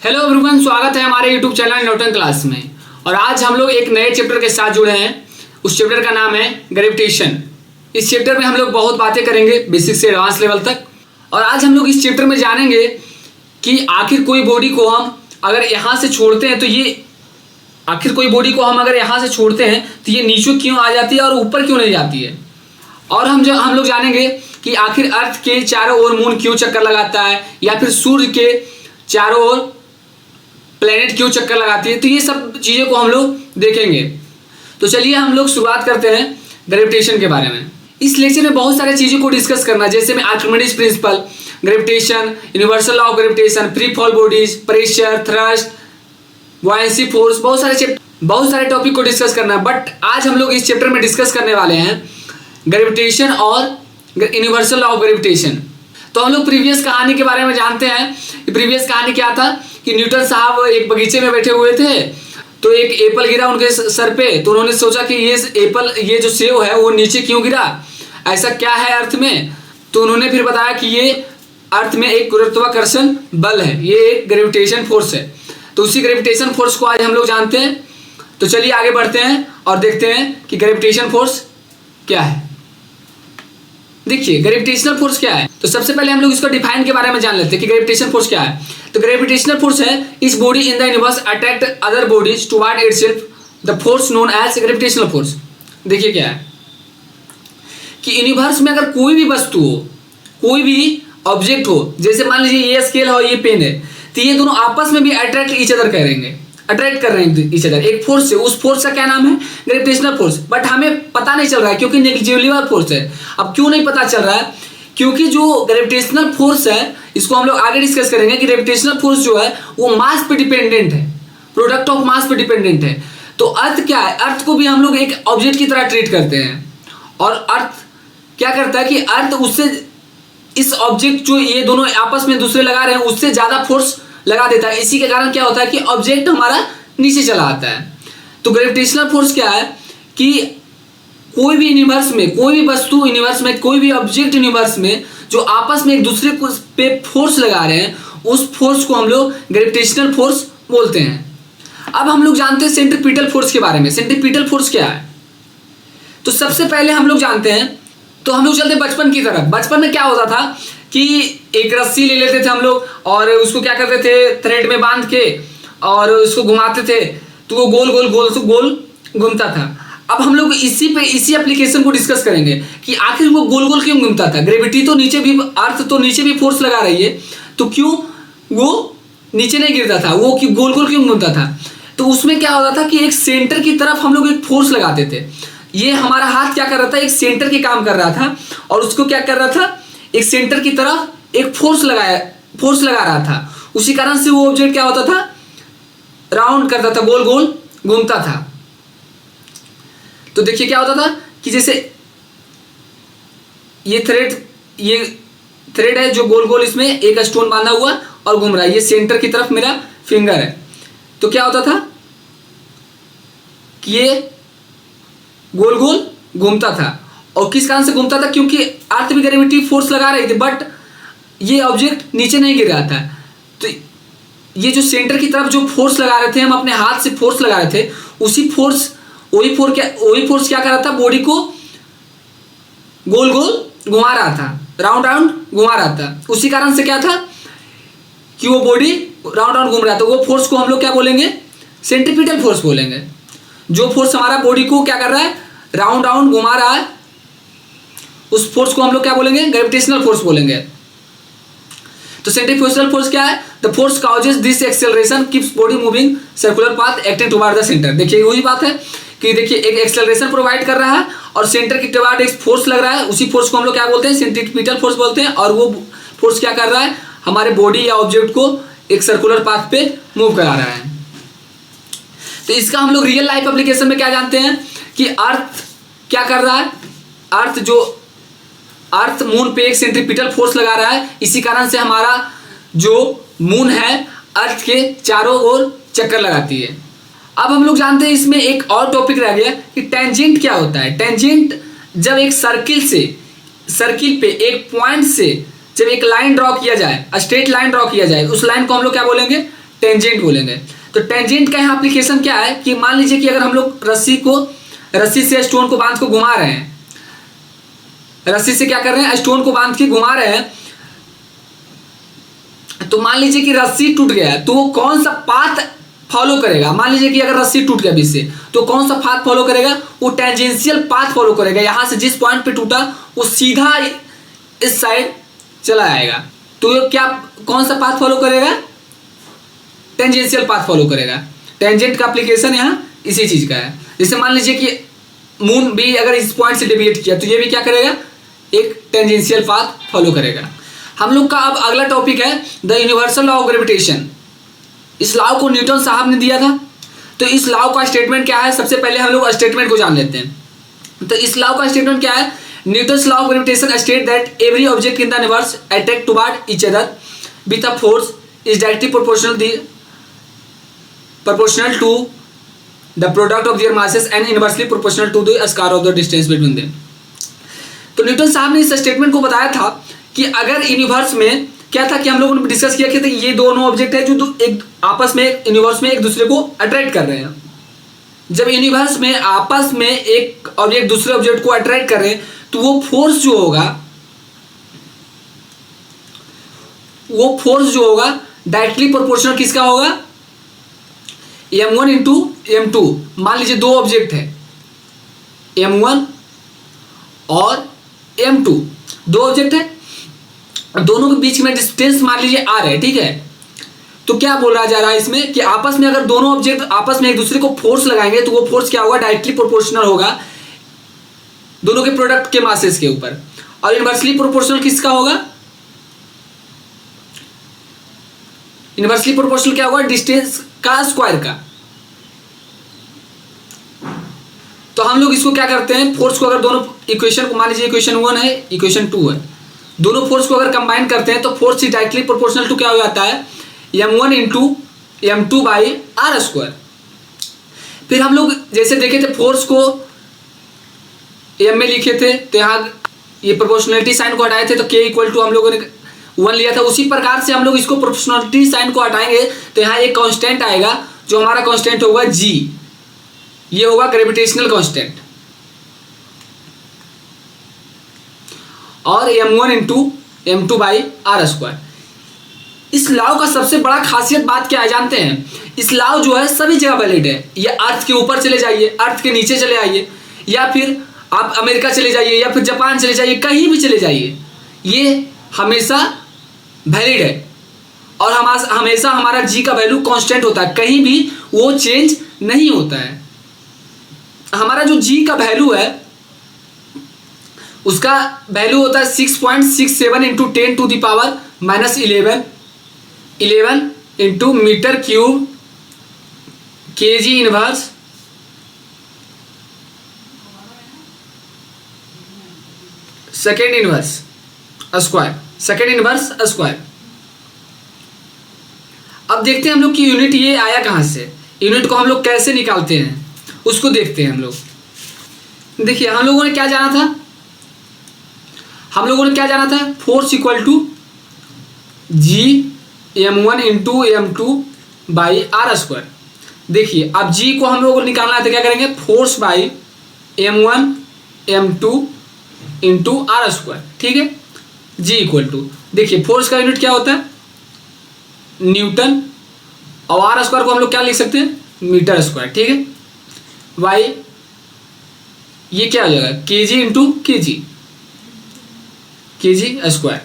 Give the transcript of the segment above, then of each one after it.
Hello everyone, स्वागत है हमारे यूट्यूब चैनल न्यूटन क्लास में। और आज हम लोग एक नए चैप्टर के साथ जुड़े हैं। उस चैप्टर का नाम है ग्रेविटेशन। इस चैप्टर में हम लोग बहुत बातें करेंगे बेसिक से एडवांस लेवल तक। और आज हम लोग इस चैप्टर में जानेंगे कि आखिर कोई बॉडी को हम अगर यहाँ से छोड़ते हैं तो ये नीचे क्यों आ जाती है और ऊपर क्यों नहीं जाती है। और हम लोग जानेंगे कि आखिर अर्थ के चारों ओर मून क्यों चक्कर लगाता है, या फिर सूर्य के चारों ओर प्लेनेट क्यों चक्कर लगाती है। तो ये सब चीज़ों को हम लोग देखेंगे। तो चलिए हम लोग शुरुआत करते हैं ग्रेविटेशन के बारे में। इस लेक्चर में बहुत सारी चीज़ों को डिस्कस करना, जैसे में Archimedes principal, gravitation, universal law of gravitation, free fall bodies, pressure, thrust, buoyancy force, बहुत सारे टॉपिक को डिस्कस करना। बट आज हम लोग इस चैप्टर में डिस्कस करने वाले हैं ग्रेविटेशन और यूनिवर्सल लॉ ऑफ ग्रेविटेशन। तो हम लोग प्रीवियस कहानी के बारे में जानते हैं। प्रीवियस कहानी क्या था कि न्यूटन साहब एक बगीचे में बैठे हुए थे, तो एक एप्पल गिरा उनके सर पे। तो उन्होंने सोचा कि ये जो सेब है वो नीचे क्यों गिरा, ऐसा क्या है अर्थ में। तो उन्होंने फिर बताया कि ये अर्थ में एक गुरुत्वाकर्षण बल है, ये एक ग्रेविटेशन फोर्स है। तो उसी ग्रेविटेशन फोर्स को आज हम लोग जानते हैं। तो चलिए आगे बढ़ते हैं और देखते हैं कि ग्रेविटेशन फोर्स क्या है। देखिए ग्रेविटेशनल फोर्स क्या है। तो सबसे पहले हम लोग इसको डिफाइन के बारे में जान लेते हैं कि ग्रेविटेशन फोर्स क्या है। तो ग्रेविटेशनल फोर्स है is body in the universe attract other bodies toward itself, the force known as gravitational force. देखिए क्या है कि यूनिवर्स में अगर कोई भी वस्तु हो, कोई भी ऑब्जेक्ट हो, जैसे मान लीजिए ये स्केल है और ये पेन है, तो ये दोनों आपस में भी अट्रैक्ट कर रहे हैं ईच अदर एक फोर्स से। उस फोर्स का क्या नाम है? Gravitational force. बट हमें पता नहीं चल रहा है क्योंकि नेग्लिजिबल फोर्स है। अब क्यों नहीं पता चल रहा है? क्योंकि जो ग्रेविटेशनल फोर्स है, इसको हम लोग आगे डिस्कस करेंगे कि ग्रेविटेशनल फोर्स जो है वो मास पे डिपेंडेंट है, प्रोडक्ट ऑफ मास पे डिपेंडेंट है। तो अर्थ क्या है? अर्थ को भी हम लोग एक ऑब्जेक्ट की तरह ट्रीट करते हैं। और अर्थ क्या करता है कि अर्थ उससे, इस ऑब्जेक्ट जो ये दोनों आपस में दूसरे लगा रहे हैं, उससे ज्यादा फोर्स लगा देता है। इसी के कारण क्या होता है कि ऑब्जेक्ट हमारा नीचे चला आता है। तो ग्रेविटेशनल फोर्स क्या है कि कोई भी यूनिवर्स में, कोई भी वस्तु यूनिवर्स में, कोई भी ऑब्जेक्ट यूनिवर्स में जो आपस में एक दूसरे को पे फोर्स लगा रहे हैं, उस फोर्स को हम लोग ग्रेविटेशनल फोर्स बोलते हैं। अब हम लोग जानते हैं सेंट्रीपिटल फोर्स के बारे में। सेंट्रीपिटल फोर्स क्या है? तो सबसे पहले हम लोग जानते हैं, तो हम लोग चलते हैं बचपन की तरफ। बचपन में क्या होता था कि एक रस्सी ले लेते थे हम लोग और उसको क्या करते थे, थ्रेड में बांध के और उसको घुमाते थे, तो वो गोल गोल घूमता था। अब हम लोग इसी एप्लीकेशन को डिस्कस करेंगे कि आखिर वो गोल गोल क्यों घूमता था। ग्रेविटी तो नीचे भी, अर्थ तो नीचे भी फोर्स लगा रही है, तो क्यों वो नीचे नहीं गिरता था, वो गोल गोल क्यों घूमता था? तो उसमें क्या होता था कि एक सेंटर की तरफ हम लोग एक फोर्स लगाते थे। ये हमारा हाथ क्या कर रहा था, एक सेंटर के काम कर रहा था, और उसको क्या कर रहा था, एक सेंटर की तरफ एक फोर्स लगा रहा था। उसी कारण से वो ऑब्जेक्ट क्या होता था, राउंड करता था, गोल गोल घूमता था। तो देखिए क्या होता था कि जैसे ये थ्रेड है जो गोल गोल, इसमें एक स्टोन बांधा हुआ और घूम रहा है, ये सेंटर की तरफ मेरा फिंगर है। तो क्या होता था कि ये गोल गोल घूमता था। और किस कारण से घूमता था? क्योंकि अर्थ भी ग्रेविटी फोर्स लगा रही थी, बट ये ऑब्जेक्ट नीचे नहीं गिर रहा था। तो ये जो सेंटर की तरफ जो फोर्स लगा रहे थे, हम अपने हाथ से फोर्स लगा रहे थे, वही फोर्स क्या कर रहा था, बॉडी को गोल गोल घुमा रहा था, राउंड घुमा रहा था। उसी कारण से क्या था कि वो बॉडी राउंड घूम रहा था। वो फोर्स को हम लोग क्या बोलेंगे? सेंट्रीपिटल फोर्स बोलेंगे। जो फोर्स हमारा बॉडी को क्या कर रहा है, राउंड घुमा रहा है, उस फोर्स को हम लोग क्या बोलेंगे? ग्रेविटेशनल फोर्स बोलेंगे। तो सेंट्रीफ्यूगल फोर्स क्या है? The force causes this acceleration keeps body moving circular path acting toward the centre. देखिए वही बात है कि देखिए एक एक्सेलरेशन प्रोवाइड कर रहा है और सेंटर की टुवर्ड एक फोर्स लग रहा है। उसी फोर्स को हम लोग क्या बोलते हैं? सेंट्रीपिटल फोर्स बोलते हैं। और वो फोर्स क्या कर रहा है, हमारे बॉडी या ऑब्जेक्ट को एक सर्कुलर पाथ पे मूव करा रहा है। तो इसका हम लोग रियल लाइफ एप्लीकेशन में क्या जानते हैं कि अर्थ क्या कर रहा है, अर्थ मून पे एक सेंट्रीपिटल फोर्स लगा रहा है। इसी कारण से हमारा जो मून है अर्थ के चारों ओर चक्कर लगाती है। अब हम लोग जानते हैं इसमें एक और टॉपिक रह गया कि टेंजेंट क्या होता है। टेंजेंट जब एक सर्किल पे एक पॉइंट से जब एक लाइन ड्रॉ किया जाए, स्ट्रेट लाइन ड्रॉ किया जाए, उस लाइन को हम लोग क्या बोलेंगे? टेंजेंट बोलेंगे। तो टेंजेंट का यहाँ एप्लीकेशन क्या है कि मान लीजिए कि अगर हम लोग रस्सी से स्टोन को बांध को घुमा रहे हैं, रस्सी से क्या कर रहे हैं, स्टोन को बांध के घुमा रहे हैं, तो मान लीजिए कि रस्सी टूट गया है, तो वो कौन सा पाथ फॉलो करेगा। मान लीजिए कि अगर रस्सी टूट गया बीच से, तो कौन सा पाथ फॉलो करेगा, वो टेंजेंशियल पाथ फॉलो करेगा। यहां से जिस पॉइंट पे टूटा वो सीधा इस साइड चला आएगा, तो ये क्या कौन सा पाथ फॉलो करेगा, टेंजेंशियल पाथ फॉलो करेगा। टेंजेंट का एप्लीकेशन यहाँ इसी चीज का है। जैसे मान लीजिए कि मून भी अगर इस पॉइंट से डेविएट किया, तो ये भी क्या करेगा, एक टेंजेंशियल पाथ फॉलो करेगा। हम लोग का अब अगला टॉपिक है the universal law of gravitation. इस लॉ को न्यूटन साहब ने दिया था। तो इस लॉ का स्टेटमेंट क्या है, सबसे पहले हम लोग स्टेटमेंट को जान लेते हैं। तो इस लॉ का स्टेटमेंट क्या है, Newton's law of gravitation state that every object in the universe attract toward each other with a force is directly proportional to the product of their masses and inversely proportional to the square of the distance between them। तो Newton साहब ने इस statement को बताया था कि अगर universe में क्या था कि हम लोगों ने डिस्कस किया कि ये दोनों ऑब्जेक्ट है जो एक आपस में यूनिवर्स में एक दूसरे को अट्रैक्ट कर रहे हैं। जब यूनिवर्स में आपस में एक ऑब्जेक्ट दूसरे ऑब्जेक्ट को अट्रैक्ट कर रहे हैं, तो वो फोर्स जो होगा डायरेक्टली प्रोपोर्शनल किसका होगा, m1 इंटू m2। मान लीजिए दो ऑब्जेक्ट है m1 और m2, दो ऑब्जेक्ट है, दोनों के बीच में डिस्टेंस मान लीजिए r है, ठीक है। तो क्या बोला जा रहा है इसमें कि आपस में अगर दोनों ऑब्जेक्ट आपस में एक दूसरे को फोर्स लगाएंगे, तो वो फोर्स क्या होगा, डायरेक्टली प्रोपोर्शनल होगा दोनों के प्रोडक्ट के मासेस के ऊपर। और इनवर्सली प्रोपोर्शनल किसका होगा, इनवर्सली प्रोपोर्शनल क्या होगा, डिस्टेंस का स्क्वायर का। तो हम लोग इसको क्या करते हैं, फोर्स को अगर दोनों इक्वेशन को मान लीजिए इक्वेशन 1 है, इक्वेशन 2 है, दोनों फोर्स को अगर कंबाइन करते हैं, तो फोर्स डायरेक्टली प्रोपोर्शनल टू क्या हो जाता है, m1 into m2 by R square. फिर हम लोग जैसे देखे थे फोर्स को m में लिखे थे, तो यहाँ ये प्रोपोर्शनलिटी साइन को हटाए थे, तो k इक्वल टू हम लोगों ने 1 लिया था। उसी प्रकार से हम लोग इसको प्रोपोर्शनलिटी साइन को हटाएंगे, तो यहाँ एक कांस्टेंट आएगा, जो हमारा कांस्टेंट होगा g, ये होगा ग्रेविटेशनल कांस्टेंट। और m1 into m2 by R square. इस लॉ का सबसे बड़ा खासियत बात क्या है जानते हैं, इस लॉ जो है सभी जगह वैलिड है। ये अर्थ के ऊपर चले जाइए, अर्थ के नीचे चले आइए, या फिर आप अमेरिका चले जाइए, या फिर जापान चले जाइए, कहीं भी चले जाइए, ये हमेशा वैलिड है। और हमेशा हमारा जी का वैल्यू कांस्टेंट होता है, कहीं भी वो चेंज नहीं होता है। हमारा जो जी का वैल्यू है उसका वैल्यू होता है 6.67 into 10 to the power minus 11 into metre cube kg inverse second inverse square. अब देखते हैं हम लोग की यूनिट ये आया कहां से, यूनिट को हम लोग कैसे निकालते हैं उसको देखते हैं हम लोग। देखिए हम लोगों ने क्या जाना था, force equal to G m1 into m2 by R square. देखिए अब जी को हम लोगों को निकालना है, तो क्या करेंगे, force by m1 m2 into R square, ठीक है। जी इक्वल टू, देखिए फोर्स का यूनिट क्या होता है, न्यूटन, और आर स्क्वायर को हम लोग क्या लिख सकते हैं, मीटर स्क्वायर, ठीक है। वाई ये क्या हो जाएगा, के जी इंटू के जी स्क्वायर।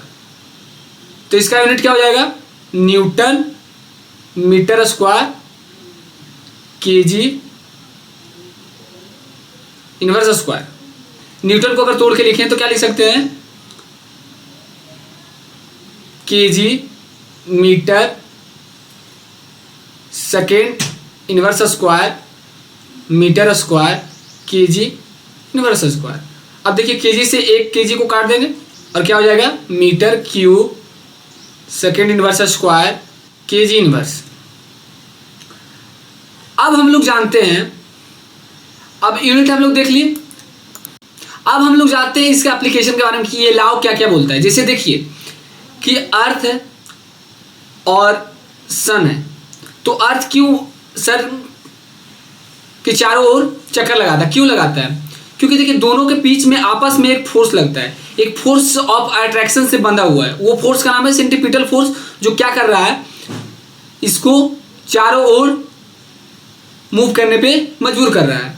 तो इसका यूनिट क्या हो जाएगा, न्यूटन मीटर स्क्वायर के जी इनवर्स स्क्वायर। न्यूटन को अगर तोड़ के लिखें तो क्या लिख सकते हैं, k g metre second inverse square metre square के जी इनवर्स स्क्वायर। अब देखिए के जी से एक के जी को काट देंगे और क्या हो जाएगा, metre cube second inverse square के जी इनवर्स। अब हम लोग जानते हैं, अब यूनिट हम लोग देख लिए, अब हम लोग जानते हैं इसके एप्लीकेशन के बारे में कि ये लॉ क्या क्या बोलता है। जैसे देखिए कि अर्थ है और सन है, तो अर्थ क्यों सर के चारों ओर चक्कर लगाता है? क्यों लगाता है? क्योंकि देखिए दोनों के बीच में आपस में एक फोर्स लगता है, एक फोर्स ऑफ अट्रैक्शन से बंधा हुआ है। वो फोर्स का नाम है सेंट्रीपिटल फोर्स, जो क्या कर रहा है, इसको चारों ओर मूव करने पे मजबूर कर रहा है।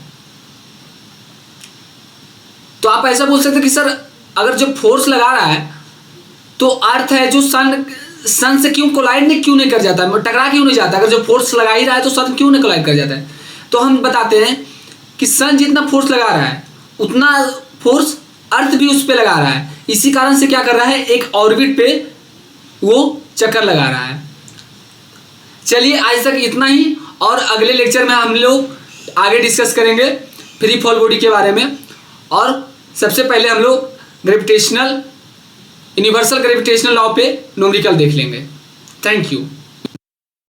तो आप ऐसा बोल सकते हैं कि सर अगर जो फोर्स लगा रहा है तो अर्थ है जो सन से क्यों कोलाइड क्यों नहीं कर जाता, टकरा क्यों नहीं जाता? अगर जो फोर्स लगा ही रहा है तो सन क्यों नहीं कोलाइड कर जाता है? तो हम बताते हैं कि सन जितना फोर्स लगा रहा है उतना फोर्स अर्थ भी उस पे लगा रहा है। इसी कारण से क्या कर रहा है, एक ऑर्बिट पे वो चक्कर लगा रहा है। चलिए आज तक इतना ही, और अगले लेक्चर में हम लोग आगे डिस्कस करेंगे फ्री फॉल बॉडी के बारे में। और सबसे पहले हम लोग यूनिवर्सल ग्रेविटेशनल लॉ पे न्यूमेरिकल देख लेंगे। Thank you.